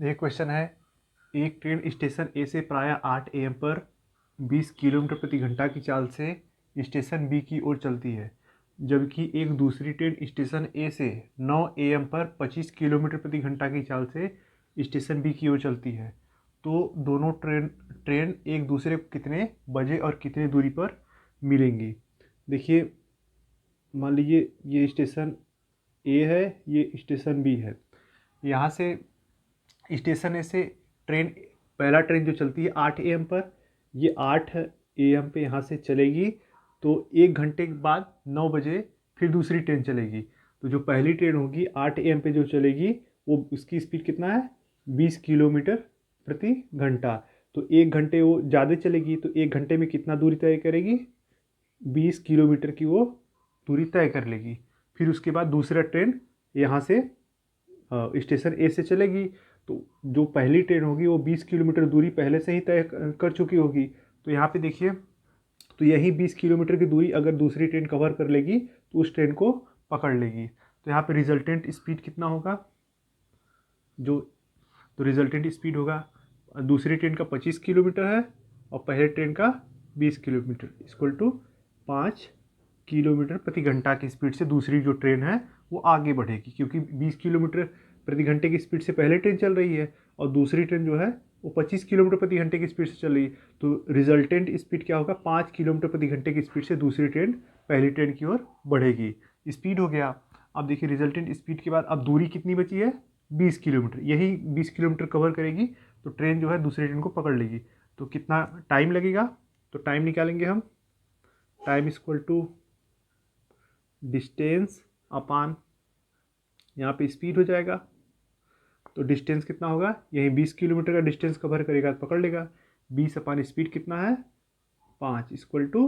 ये क्वेश्चन है, एक ट्रेन स्टेशन ए से प्रायः 8 AM पर 20 किलोमीटर प्रति घंटा की चाल से स्टेशन बी की ओर चलती है, जबकि एक दूसरी ट्रेन स्टेशन ए से 9 AM पर 25 किलोमीटर प्रति घंटा की चाल से स्टेशन बी की ओर चलती है। तो दोनों ट्रेन ट्रेन एक दूसरे को कितने बजे और कितनी दूरी पर मिलेंगी। देखिए, मान लीजिए ये स्टेशन ए है, ये स्टेशन बी है। यहाँ से स्टेशन ए से ट्रेन पहला ट्रेन जो चलती है 8 AM पर, ये 8 AM पे यहाँ से चलेगी। तो 1 घंटे के बाद 9 बजे फिर दूसरी ट्रेन चलेगी। तो जो पहली ट्रेन होगी 8 AM पे जो चलेगी, वो उसकी स्पीड कितना है, 20 किलोमीटर प्रति घंटा। तो 1 घंटे वो ज़्यादा चलेगी, तो 1 घंटे में कितना दूरी तय करेगी, 20 किलोमीटर की वो दूरी तय कर लेगी। फिर उसके बाद दूसरा ट्रेन यहाँ से स्टेशन ए से चलेगी। तो जो पहली ट्रेन होगी वो 20 किलोमीटर दूरी पहले से ही तय कर चुकी होगी। तो यहाँ पे देखिए, तो यही 20 किलोमीटर की दूरी अगर दूसरी ट्रेन कवर कर लेगी तो उस ट्रेन को पकड़ लेगी। तो यहाँ पे रिजल्टेंट स्पीड कितना होगा, जो तो रिजल्टेंट स्पीड होगा, दूसरी ट्रेन का 25 किलोमीटर है और पहले ट्रेन का 20 किलोमीटर, इक्वल टू 5 किलोमीटर प्रति घंटा की स्पीड से दूसरी जो ट्रेन है वो आगे बढ़ेगी, क्योंकि 20 किलोमीटर प्रति घंटे की स्पीड से पहले ट्रेन चल रही है और दूसरी ट्रेन जो है वो 25 किलोमीटर प्रति घंटे की स्पीड से चल रही है। तो रिजल्टेंट स्पीड क्या होगा, 5 किलोमीटर प्रति घंटे की स्पीड से दूसरी ट्रेन पहली ट्रेन की ओर बढ़ेगी। स्पीड हो गया। अब देखिए रिजल्टेंट स्पीड के बाद अब दूरी कितनी बची है, 20 किलोमीटर। यही 20 किलोमीटर कवर करेगी तो ट्रेन जो है दूसरी ट्रेन को पकड़ लेगी। तो कितना टाइम लगेगा, तो टाइम निकालेंगे हम। टाइम इक्वल टू डिस्टेंस अपान यहाँ पे स्पीड हो जाएगा। तो डिस्टेंस कितना होगा, यही 20 किलोमीटर का डिस्टेंस कवर करेगा तो पकड़ लेगा। 20 अपान स्पीड कितना है, 5 इक्वल टू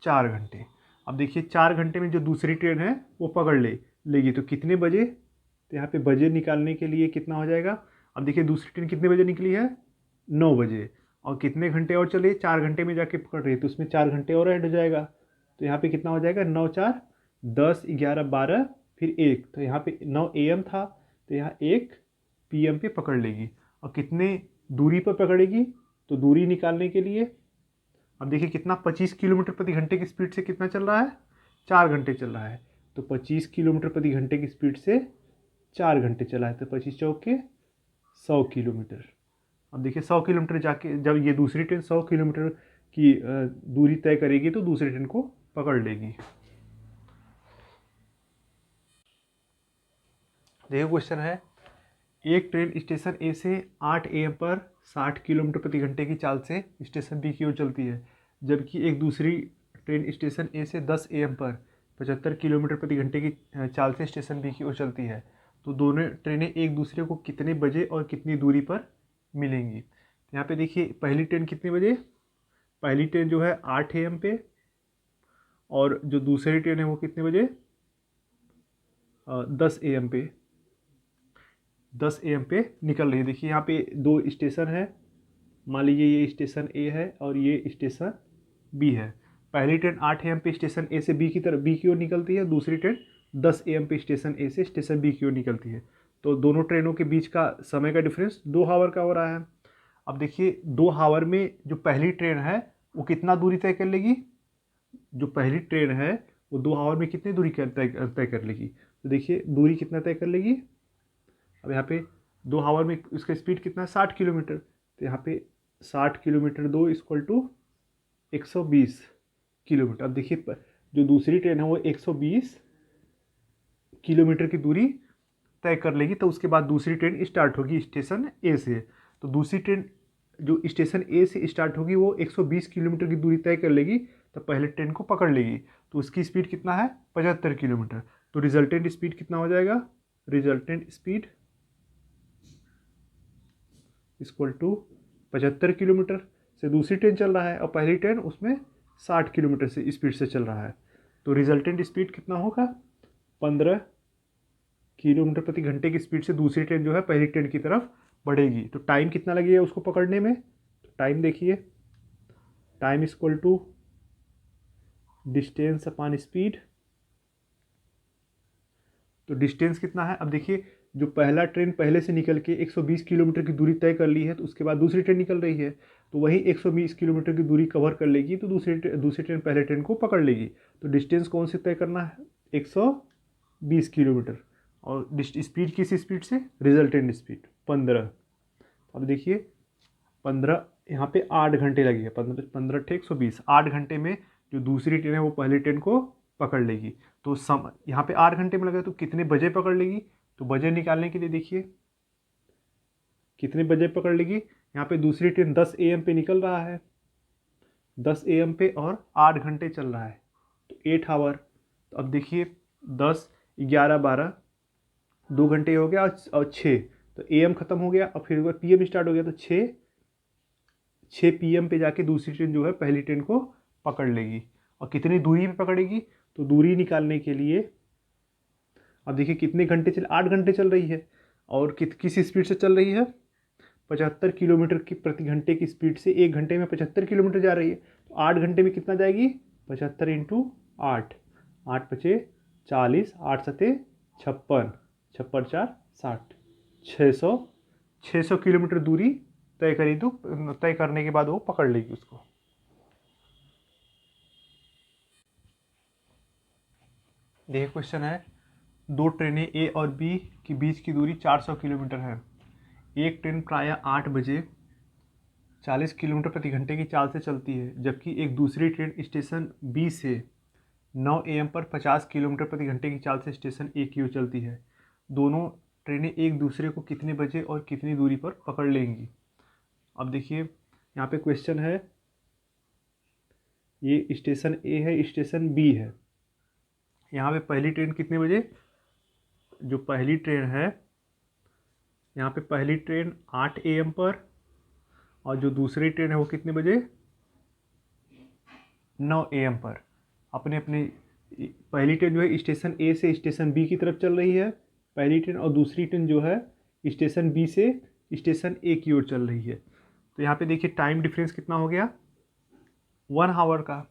4 घंटे। अब देखिए 4 घंटे में जो दूसरी ट्रेन है वो पकड़ लेगी। तो कितने बजे, तो यहाँ पे बजे निकालने के लिए कितना हो जाएगा। अब देखिए दूसरी ट्रेन कितने बजे निकली है, 9 बजे, और कितने घंटे और चले, 4 घंटे में जाके पकड़ रही है, तो उसमें 4 घंटे और ऐड हो जाएगा। तो यहाँ पे कितना हो जाएगा, 9 4 10 11 12 फिर 1, तो यहाँ पे 9 AM था, तो यहाँ 1 PM पे पकड़ लेगी। और कितने दूरी पर पकड़ेगी, तो दूरी निकालने के लिए अब देखिए कितना, 25 किलोमीटर प्रति घंटे की स्पीड से कितना चल रहा है, 4 घंटे चल रहा है। तो 25 किलोमीटर प्रति घंटे की स्पीड से 4 घंटे चला है, तो 25 चौके 100 किलोमीटर। अब देखिए 100 किलोमीटर जाके जब ये दूसरी ट्रेन 100 किलोमीटर की दूरी तय करेगी तो दूसरी ट्रेन को पकड़ लेगी। देखिए क्वेश्चन है, एक ट्रेन स्टेशन ए से 8 AM पर 60 किलोमीटर प्रति घंटे की चाल से स्टेशन बी की ओर चलती है, जबकि एक दूसरी ट्रेन स्टेशन ए से 10 AM पर 75 किलोमीटर प्रति घंटे की चाल से स्टेशन बी की ओर चलती है। तो दोनों ट्रेनें एक दूसरे को कितने बजे और कितनी दूरी पर मिलेंगी। यहाँ पे देखिए पहली ट्रेन कितने बजे, पहली ट्रेन जो है 8 AM पे, और जो दूसरी ट्रेन है वो कितने बजे, 10 AM पे, 10 AM पे निकल रही है। देखिए यहाँ पे दो स्टेशन है, मान लीजिए ये स्टेशन ए है और ये स्टेशन बी है। पहली ट्रेन 8 AM पे स्टेशन ए से बी की तरफ, बी की ओर निकलती है, दूसरी ट्रेन 10 AM पे स्टेशन ए से स्टेशन बी की ओर निकलती है। तो दोनों ट्रेनों के बीच का समय का डिफरेंस 2 आवर का हो रहा है। अब देखिए 2 आवर में जो पहली ट्रेन है वो कितना दूरी तय कर लेगी, जो पहली ट्रेन है वो 2 आवर में कितनी दूरी तय कर लेगी। तो देखिए दूरी कितना तय कर लेगी, अब यहाँ पे 2 आवर में उसका स्पीड कितना है, 60 किलोमीटर। तो यहाँ पे 60 किलोमीटर 2 इक्वल टू 120 किलोमीटर। अब देखिए जो दूसरी ट्रेन है वो 120 किलोमीटर की दूरी तय कर लेगी, तो उसके बाद दूसरी ट्रेन स्टार्ट होगी स्टेशन ए से। तो दूसरी ट्रेन जो स्टेशन ए से स्टार्ट होगी वो 120 किलोमीटर की दूरी तय कर लेगी, तो पहले ट्रेन को पकड़ लेगी। तो उसकी स्पीड कितना है, 75 किलोमीटर। तो रिजल्टेंट स्पीड कितना हो जाएगा, resultant speed equal to 75 kilometre से दूसरी ट्रेन चल रहा है और पहली ट्रेन उसमें 60 किलोमीटर से स्पीड से चल रहा है। तो रिजल्टेंट स्पीड कितना होगा, 15 किलोमीटर प्रति घंटे की स्पीड से दूसरी ट्रेन जो है पहली ट्रेन की तरफ बढ़ेगी। तो टाइम कितना लगेगा उसको पकड़ने में, तो टाइम देखिए, time equal to distance upon speed. तो डिस्टेंस कितना है, अब देखिए जो पहला ट्रेन पहले से निकल के 120 किलोमीटर की दूरी तय कर ली है, तो उसके बाद दूसरी ट्रेन निकल रही है, तो वही 120 किलोमीटर की दूरी कवर कर लेगी, तो दूसरी ट्रेन पहले ट्रेन को पकड़ लेगी। तो डिस्टेंस कौन से तय करना है, 120 किलोमीटर। और स्पीड किस स्पीड से, रिजल्टेंट स्पीड 15। अब देखिए 15, यहाँ पे 8 घंटे लगेगा, 15 × 120, 8 घंटे में जो दूसरी ट्रेन है वो पहली ट्रेन को पकड़ लेगी। तो यहाँ पे 8 घंटे में लगा, तो कितने बजे पकड़ लेगी, तो बजे निकालने के लिए देखिए कितने बजे पकड़ लेगी। यहाँ पे दूसरी ट्रेन 10 AM पे निकल रहा है, 10 AM पे, और 8 घंटे चल रहा है, तो 8 आवर। तो अब देखिए 10, 11, 12, 2 घंटे हो गया, और 6, तो AM ख़त्म हो गया, और फिर PM स्टार्ट हो गया, तो 6 PM पे जाके दूसरी ट्रेन जो है पहली ट्रेन को पकड़ लेगी। और कितनी दूरी पे पकड़ेगी, तो दूरी निकालने के लिए अब देखिए कितने घंटे 8 घंटे चल रही है, और किस स्पीड से चल रही है, 75 किलोमीटर की प्रति घंटे की स्पीड से 1 घंटे में 75 किलोमीटर जा रही है। तो 8 घंटे में कितना जाएगी, 75 × 8, 8 × 5 = 40, 8 × 7 = 56, 56 × 4 = 60, 600 किलोमीटर दूरी तय करी, तो तय करने के बाद वो पकड़ लेगी उसको। देखिए क्वेश्चन है, दो ट्रेनें ए और बी के बीच की दूरी 400 किलोमीटर है। एक ट्रेन प्रायः 8 बजे 40 किलोमीटर प्रति घंटे की चाल से चलती है, जबकि एक दूसरी ट्रेन स्टेशन बी से 9 AM पर 50 किलोमीटर प्रति घंटे की चाल से स्टेशन ए की ओर चलती है। दोनों ट्रेनें एक दूसरे को कितने बजे और कितनी दूरी पर पकड़ लेंगी। अब देखिए यहाँ पे क्वेश्चन है, ये स्टेशन ए है, स्टेशन बी है। यहाँ पे पहली ट्रेन कितने बजे, जो पहली ट्रेन है यहाँ पे पहली ट्रेन 8 AM पर, और जो दूसरी ट्रेन है वो कितने बजे, 9 AM पर। अपने अपने पहली ट्रेन जो है स्टेशन ए से स्टेशन बी की तरफ चल रही है पहली ट्रेन, और दूसरी ट्रेन जो है स्टेशन बी से स्टेशन ए की ओर चल रही है। तो यहाँ पे देखिए टाइम डिफरेंस कितना हो गया, 1 आवर का,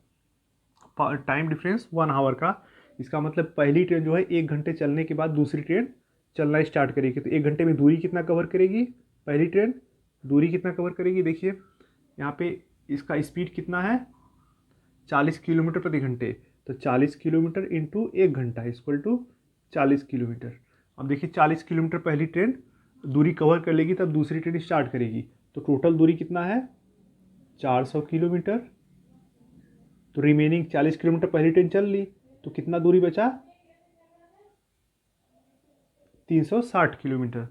टाइम डिफरेंस 1 आवर का। इसका मतलब पहली ट्रेन जो है 1 घंटे चलने के बाद दूसरी ट्रेन चलना स्टार्ट करेगी, तो 1 घंटे में दूरी कितना कवर करेगी, पहली ट्रेन दूरी कितना कवर करेगी। देखिए यहाँ पे इसका स्पीड कितना है, 40 किलोमीटर प्रति घंटे, तो 40 किलोमीटर × 1 घंटा = 40 किलोमीटर। अब देखिए 40 किलोमीटर पहली ट्रेन दूरी कवर कर लेगी, तब दूसरी ट्रेन स्टार्ट करेगी, तो टोटल दूरी कितना है, 400 किलोमीटर। तो रिमेनिंग 40 किलोमीटर पहली ट्रेन चल ली, तो कितना दूरी बचा, 360 किलोमीटर।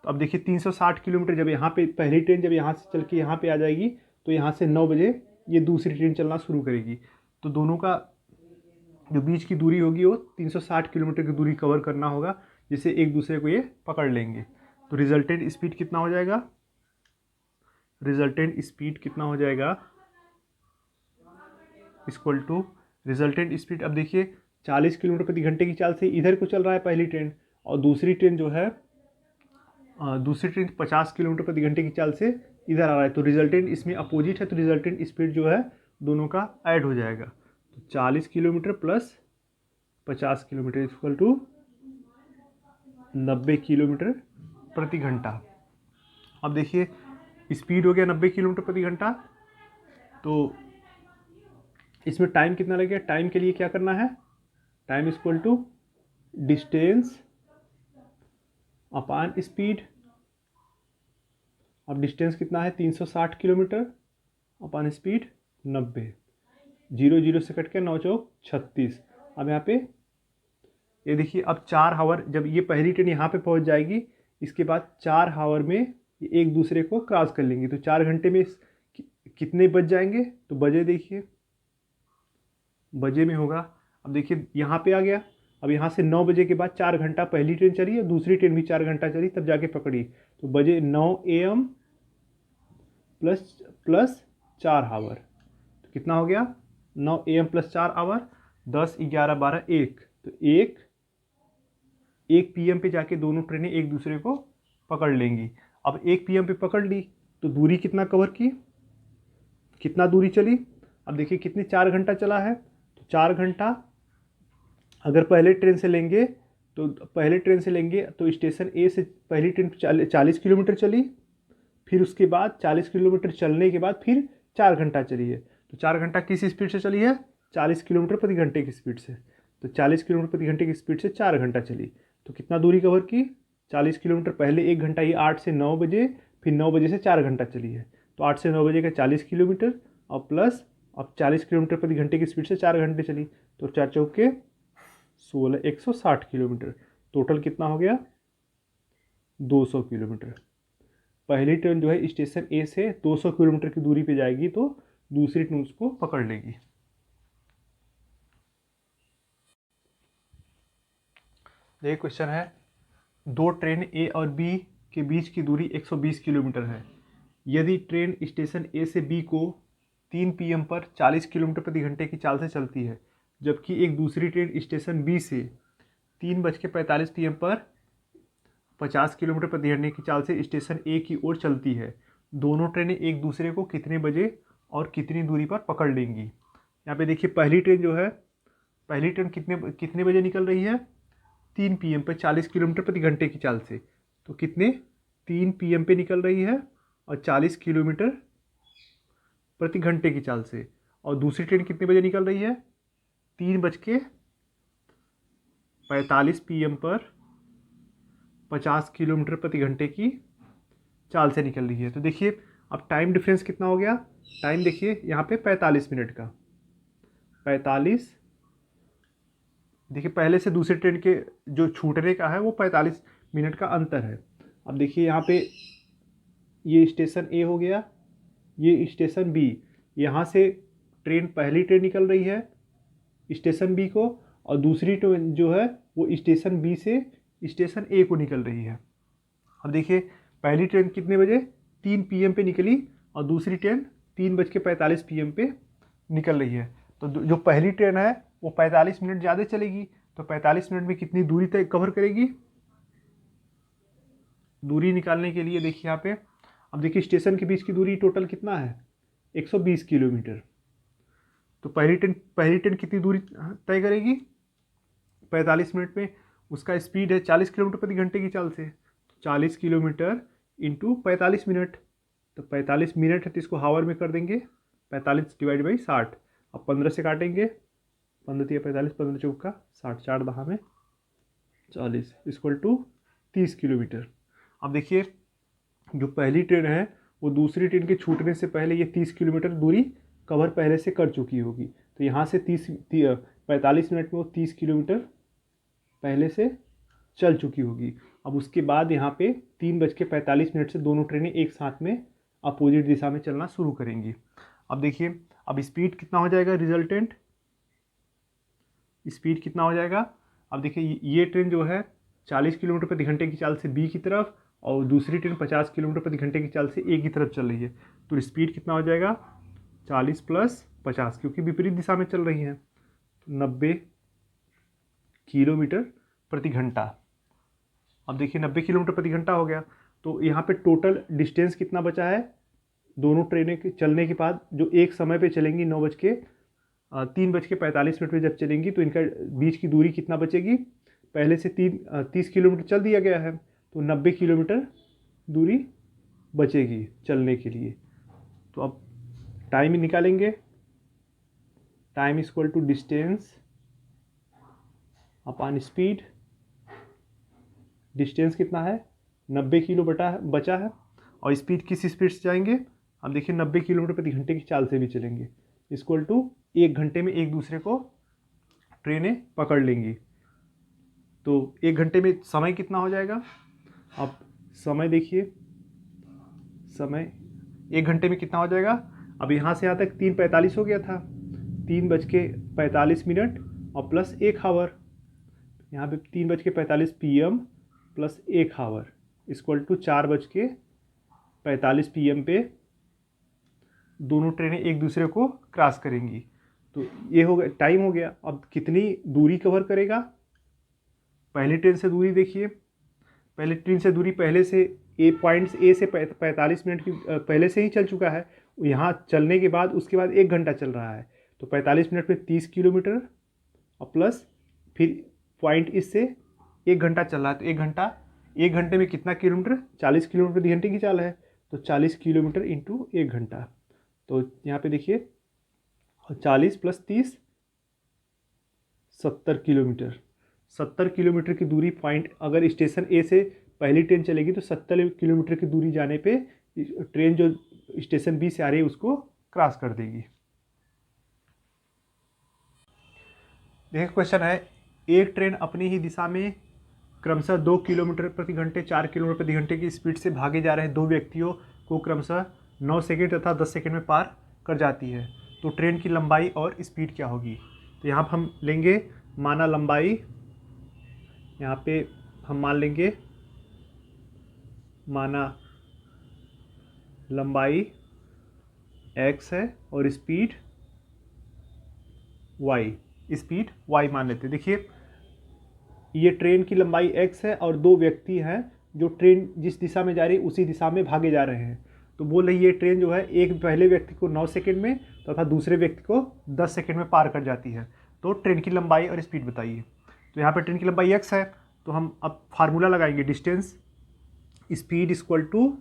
तो अब देखिए 360 किलोमीटर जब यहाँ पे पहली ट्रेन जब यहाँ से चल के यहाँ पे आ जाएगी, तो यहाँ से 9 बजे ये दूसरी ट्रेन चलना शुरू करेगी। तो दोनों का जो बीच की दूरी होगी वो 360 किलोमीटर की दूरी कवर करना होगा, जिससे एक दूसरे को ये पकड़ लेंगे। तो रिजल्टेंट स्पीड कितना हो जाएगा, रिजल्टेंट स्पीड कितना हो जाएगा, = रिजल्टेंट स्पीड। अब देखिए 40 किलोमीटर प्रति घंटे की चाल से इधर को चल रहा है पहली ट्रेन, और दूसरी ट्रेन जो है दूसरी ट्रेन 50 किलोमीटर प्रति घंटे की चाल से इधर आ रहा है, तो रिजल्टेंट इसमें अपोजिट है, तो रिजल्टेंट स्पीड जो है दोनों का ऐड हो जाएगा। तो 40 किलोमीटर प्लस 50 किलोमीटर = 90 किलोमीटर प्रति घंटा। अब देखिए स्पीड हो गया 90 किलोमीटर प्रति घंटा, तो इसमें टाइम कितना लगेगा, टाइम के लिए क्या करना है, टाइम = डिस्टेंस अपॉन स्पीड। अब डिस्टेंस कितना है, 360 किलोमीटर अपॉन स्पीड 90, 0 0 से कट के 9 चौक 36। अब यहाँ पे ये देखिए अब 4 आवर जब ये पहली ट्रेन यहाँ पे पहुँच जाएगी, इसके बाद 4 आवर में ये एक दूसरे को क्रॉस कर लेंगी, तो 4 घंटे में कितने बज जाएंगे, तो बजे देखिए बजे में होगा। अब देखिए यहाँ पे आ गया, अब यहाँ से 9 बजे के बाद 4 घंटा पहली ट्रेन चली है, दूसरी ट्रेन भी 4 घंटा चली, तब जाके पकड़ी, तो बजे 9 AM प्लस 4 आवर, तो कितना हो गया, 9 AM + 4 आवर, 10 11 12 1, तो 1 PM पे जाके दोनों ट्रेनें एक दूसरे को पकड़ लेंगी। अब 1 PM पे पकड़ ली, तो दूरी कितना कवर की, कितना दूरी चली। अब देखिए कितने 4 घंटा चला है, तो 4 घंटा अगर पहले ट्रेन से लेंगे तो पहले ट्रेन से लेंगे तो स्टेशन ए से पहली ट्रेन 40 किलोमीटर चली, फिर उसके बाद 40 किलोमीटर चलने के बाद फिर 4 घंटा चली है। तो 4 घंटा किस स्पीड से चली है? 40 किलोमीटर प्रति घंटे की स्पीड से। तो 40 किलोमीटर प्रति घंटे की स्पीड से 4 घंटा चली, तो कितना दूरी कवर की? 40 किलोमीटर। पहले 1 घंटा ये 8 से 9 बजे, फिर 9 बजे से 4 घंटा चली है, तो 8 से 9 बजे का 40 किलोमीटर और प्लस अब 40 किलोमीटर प्रति घंटे की स्पीड से 4 घंटे चली, तो 4 चौके 16, 160 किलोमीटर। टोटल कितना हो गया? 200 किलोमीटर। पहली ट्रेन जो है स्टेशन ए से 200 किलोमीटर की दूरी पे जाएगी, तो दूसरी ट्रेन उसको पकड़ लेगी। ये क्वेश्चन है, दो ट्रेन ए और बी के बीच की दूरी 120 किलोमीटर है। यदि ट्रेन स्टेशन ए से बी को 3 PM पर 40 किलोमीटर प्रति घंटे की चाल से चलती है, जबकि एक दूसरी ट्रेन स्टेशन बी से 3:45 PM पर 50 किलोमीटर प्रति घंटे की चाल से स्टेशन ए की ओर चलती है, दोनों ट्रेनें एक दूसरे को कितने बजे और कितनी दूरी पर पकड़ लेंगी? यहाँ पे देखिए, पहली ट्रेन जो है, पहली ट्रेन कितने बजे निकल रही है? 3 PM पे 40 किलोमीटर प्रति घंटे की चाल से, तो कितने? 3 PM पे निकल रही है और 40 किलोमीटर प्रति घंटे की चाल से। और दूसरी ट्रेन कितने बजे निकल रही है? 3:45 PM पर 50 किलोमीटर प्रति घंटे की चाल से निकल रही है। तो देखिए अब टाइम डिफरेंस कितना हो गया? टाइम देखिए यहाँ पे 45 मिनट का, 45। देखिए पहले से दूसरी ट्रेन के जो छूटने का है वो 45 मिनट का अंतर है। अब देखिए यहाँ पे ये स्टेशन ए हो गया, ये स्टेशन बी। यहाँ से ट्रेन, पहली ट्रेन निकल रही है स्टेशन बी को, और दूसरी ट्रेन जो है वो स्टेशन बी से स्टेशन ए को निकल रही है। अब देखिए पहली ट्रेन कितने बजे? 3 PM पे निकली और दूसरी ट्रेन 3:45 PM पे निकल रही है। तो जो पहली ट्रेन है वो 45 मिनट ज़्यादा चलेगी, तो 45 मिनट में कितनी दूरी तय कवर करेगी? दूरी निकालने के लिए देखिए यहाँ पे, अब देखिए स्टेशन के बीच की दूरी टोटल कितना है? 120 किलोमीटर। तो पहली ट्रेन कितनी दूरी तय करेगी 45 मिनट में? उसका स्पीड है 40 किलोमीटर प्रति घंटे की चाल से, 40 किलोमीटर इंटू 45 मिनट, तो 45 मिनट है तो इसको हावर में कर देंगे, 45 डिवाइड बाई 60। अब 15 से काटेंगे, 15 45, 15 चौका 60, 4 दहा में 40, इक्वल टू 30 किलोमीटर। अब देखिए जो पहली ट्रेन है वो दूसरी ट्रेन के छूटने से पहले ये 30 किलोमीटर दूरी कवर पहले से कर चुकी होगी, तो यहाँ से 45 मिनट में वो 30 किलोमीटर पहले से चल चुकी होगी। अब उसके बाद यहाँ पे 3:45 से दोनों ट्रेनें एक साथ में अपोजिट दिशा में चलना शुरू करेंगी। अब देखिए अब स्पीड कितना हो जाएगा? रिजल्टेंट स्पीड कितना हो जाएगा? अब देखिए ये ट्रेन जो है 40 किलोमीटर प्रति घंटे की चाल से बी की तरफ, और दूसरी ट्रेन 50 किलोमीटर प्रति घंटे की चाल से ए की तरफ चल रही है, तो स्पीड कितना हो जाएगा? 40 + 50, क्योंकि विपरीत दिशा में चल रही हैं, 90 किलोमीटर प्रति घंटा। अब देखिए 90 किलोमीटर प्रति घंटा हो गया, तो यहाँ पे टोटल डिस्टेंस कितना बचा है? दोनों ट्रेनें के चलने के बाद जो एक समय पे चलेंगी 3:45 में जब चलेंगी, तो इनका बीच की दूरी कितना बचेगी? पहले से 30 किलोमीटर चल दिया गया है, तो 90 किलोमीटर दूरी बचेगी चलने के लिए। तो अब टाइम निकालेंगे, time equal to distance upon speed. Distance कितना है? 90 किलो बचा है, और स्पीड किस स्पीड से जाएंगे? अब देखिए 90 किलोमीटर प्रति घंटे की चाल से भी चलेंगे, इक्वल टू 1 घंटे में एक दूसरे को ट्रेनें पकड़ लेंगी। तो 1 घंटे में समय कितना हो जाएगा? अब समय देखिए, समय 1 घंटे में कितना हो जाएगा? अब यहाँ से यहाँ तक 3:45 हो गया था, 3:45 और प्लस 1 हावर, यहाँ पे 3:45 PM plus 1 hour equal to 4:45 PM पे दोनों ट्रेनें एक दूसरे को क्रॉस करेंगी। तो ये हो गया, टाइम हो गया। अब कितनी दूरी कवर करेगा? पहली ट्रेन से दूरी देखिए, पहली ट्रेन से दूरी पहले से पॉइंट ए से 45 मिनट की पहले से ही चल चुका है, यहाँ चलने के बाद उसके बाद 1 घंटा चल रहा है, तो 45 मिनट में 30 किलोमीटर और प्लस फिर पॉइंट इससे 1 घंटा चल रहा है, तो 1 घंटे में कितना किलोमीटर, 40 किलोमीटर प्रति घंटे की चाल है, तो 40 किलोमीटर इंटू 1 घंटा। तो यहाँ पे देखिए 40 + 30 70 किलोमीटर। 70 किलोमीटर की दूरी पॉइंट, अगर स्टेशन ए से पहली ट्रेन चलेगी तो 70 किलोमीटर की दूरी जाने पे ट्रेन जो स्टेशन बी से आ रही है उसको क्रॉस कर देगी। देखिए क्वेश्चन है, एक ट्रेन अपनी ही दिशा में क्रमशः 2 किलोमीटर प्रति घंटे, 4 किलोमीटर प्रति घंटे की स्पीड से भागे जा रहे दो व्यक्तियों को क्रमशः 9 सेकंड तथा 10 सेकंड में पार कर जाती है, तो ट्रेन की लंबाई और स्पीड क्या होगी। तो यहाँ पर हम लेंगे माना लंबाई, यहाँ पे हम मान लेंगे माना लंबाई x है और स्पीड y, स्पीड y मान लेते हैं। देखिए ये ट्रेन की लंबाई x है और दो व्यक्ति हैं जो ट्रेन जिस दिशा में जा रही है उसी दिशा में भागे जा रहे हैं। तो बोल रही ये ट्रेन जो है एक पहले व्यक्ति को 9 सेकंड में तथा दूसरे व्यक्ति को 10 सेकंड में पार कर जाती है, तो ट्रेन की लंबाई और स्पीड बताइए। तो यहाँ पे ट्रेन की लंबाई x है, तो हम अब फार्मूला लगाएंगे, distance speed equal to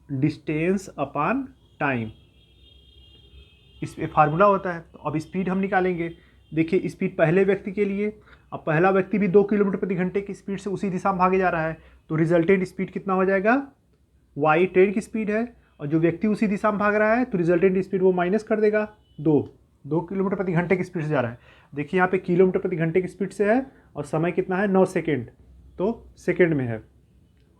distance upon time, इस फार्मूला होता है। तो अब स्पीड हम निकालेंगे। देखिए स्पीड पहले व्यक्ति के लिए, अब पहला व्यक्ति भी 2 किलोमीटर प्रति घंटे की स्पीड से उसी दिशा में भागे जा रहा है, तो रिजल्टेंट स्पीड कितना हो जाएगा, y ट्रेन की स्पीड है और जो व्यक्ति उसी दिशा में भाग रहा है तो रिजल्टेंट स्पीड वो माइनस कर देगा, 2 किलोमीटर प्रति घंटे की स्पीड से जा रहा है। देखिए यहाँ पे किलोमीटर प्रति घंटे की स्पीड से है और समय कितना है 9 सेकेंड, तो सेकेंड में है।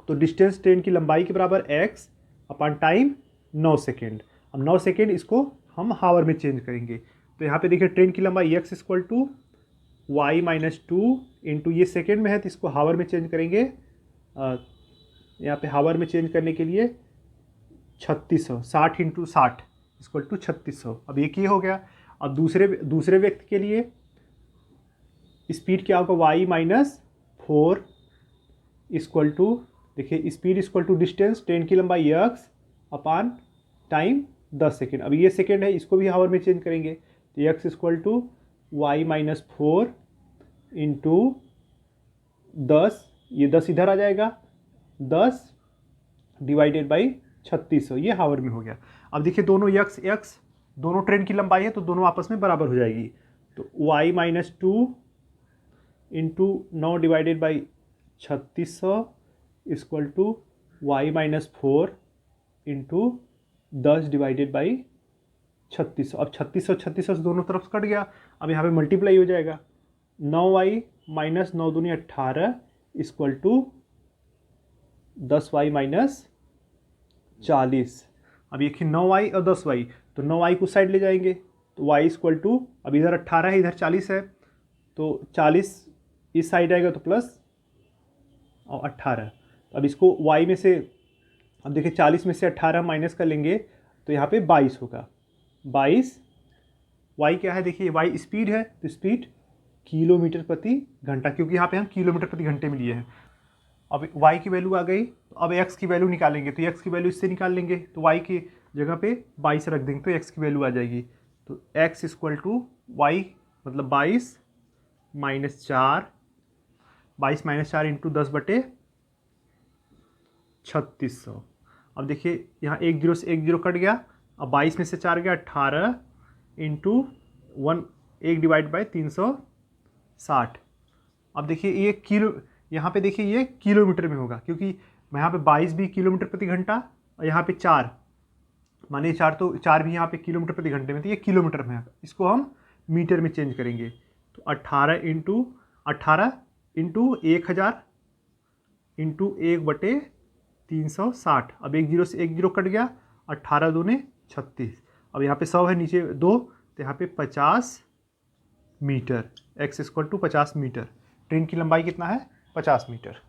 तो डिस्टेंस ट्रेन की लंबाई के बराबर x अपॉन टाइम 9 सेकेंड। अब 9 सेकेंड इसको हम हावर में चेंज करेंगे, तो यहाँ पे देखिए ट्रेन की लंबाई x equal to y minus 2 into, ये सेकेंड में है तो इसको हावर में चेंज करेंगे। यहाँ पे हावर में चेंज करने के लिए 3600, 60 इंटू 60 इक्वल टू 3600। अब एक ये हो गया। अब दूसरे व्यक्ति के लिए स्पीड क्या होगा, y माइनस 4 इक्वल टू, देखिए speed equal to distance train की लंबाई x अपॉन टाइम 10 सेकेंड। अब ये सेकेंड है, इसको भी हावर में चेंज करेंगे, तो x equal to y minus 4 into 10, ये 10 इधर आ जाएगा, 10 डिवाइडेड बाई 3600, ये हावर में हो गया। अब देखिए दोनों x दोनों ट्रेन की लंबाई है तो दोनों आपस में बराबर हो जाएगी, तो y minus 2 into 9 divided by 3600 equal to y minus 4 into 10 divided by 3600। अब 3600 दोनों तरफ कट गया, अब यहाँ पे मल्टीप्लाई हो जाएगा, 9y माइनस 9 दूनी 18 इक्वल टू 10y माइनस 40। अब ये 9y और 10y, तो 9y को साइड ले जाएंगे, तो y इक्वल टू, अब इधर 18 है इधर 40 है, तो 40 इस साइड आएगा तो प्लस और 18। अब इसको y में से, अब देखिए 40 में से 18 माइनस कर लेंगे तो यहाँ पे 22 होगा, 22। y क्या है, देखिए y स्पीड है, तो स्पीड किलोमीटर प्रति घंटा, क्योंकि यहाँ पे हम किलोमीटर प्रति घंटे में लिए हैं। अब y की वैल्यू आ गई, तो अब x की वैल्यू निकालेंगे, तो x की वैल्यू इससे निकाल लेंगे, तो y की जगह पे 22 रख देंगे तो x की वैल्यू आ जाएगी। तो x इक्वल टू y मतलब 22 माइनस 4, 22 माइनस 4 इंटू 10 बटे 3600। अब देखिए यहाँ 1 0 से 1 0 कट गया, अब 22 में से 4 गया 18 इंटू 1 डिवाइड बाई 360। अब देखिए ये किलो, यहाँ पे देखिए ये किलोमीटर में होगा, क्योंकि यहाँ पे 22 भी किलोमीटर प्रति घंटा और यहाँ पे 4, माने 4 तो 4 भी यहाँ पे किलोमीटर प्रति घंटे में, तो ये किलोमीटर में है, इसको हम मीटर में चेंज करेंगे। तो 18 इंटू 1000 इंटू 1 बटे 360। अब 1 0 से 1 0 कट गया, 18 दूने 36। अब यहाँ पे 100 है नीचे 2, तो यहाँ पे 50 metre, x equal to 50 metre. Train की लंबाई कितना है, 50 मीटर।